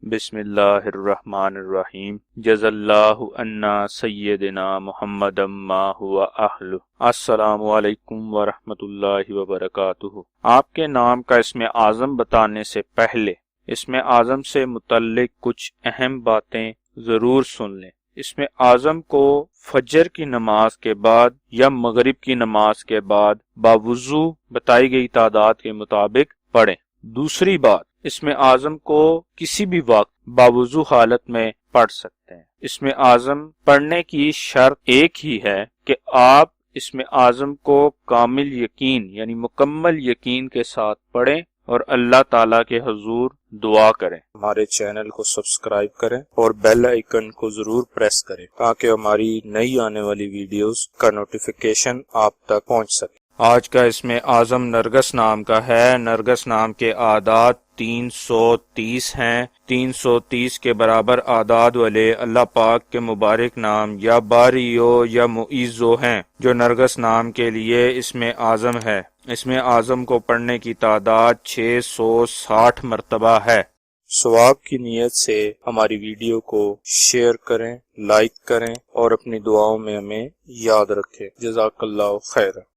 بسم اللہ الرحمن الرحیم جزا اللہ عنا سیدنا محمد ما ہوا اہل۔ السلام علیکم ورحمۃ اللہ وبرکاتہ۔ آپ کے نام کا اسم اعظم بتانے سے پہلے اسم اعظم سے متعلق کچھ اہم باتیں ضرور سن لیں۔ اسم اعظم کو فجر کی نماز کے بعد یا مغرب کی نماز کے بعد باوضو بتائی گئی تعداد کے مطابق پڑھیں۔ دوسری بات، اسم اعظم کو کسی بھی وقت باوضو حالت میں پڑھ سکتے ہیں۔ اسم اعظم پڑھنے کی شرط ایک ہی ہے کہ آپ اسم اعظم کو کامل یقین یعنی مکمل یقین کے ساتھ پڑھیں اور اللہ تعالیٰ کے حضور دعا کریں۔ ہمارے چینل کو سبسکرائب کریں اور بیل آئیکن کو ضرور پریس کریں تاکہ ہماری نئی آنے والی ویڈیوز کا نوٹیفیکیشن آپ تک پہنچ سکے۔ آج کا اسم اعظم نرگس نام کا ہے۔ نرگس نام کے اعداد 330 ہیں۔ 330 کے برابر اعداد والے اللہ پاک کے مبارک نام یا باریو یا معیزو ہیں جو نرگس نام کے لیے اسم اعظم ہے۔ اسم اعظم کو پڑھنے کی تعداد 660 مرتبہ ہے۔ ثواب کی نیت سے ہماری ویڈیو کو شیئر کریں، لائک کریں اور اپنی دعاؤں میں ہمیں یاد رکھیں۔ جزاک اللہ خیر۔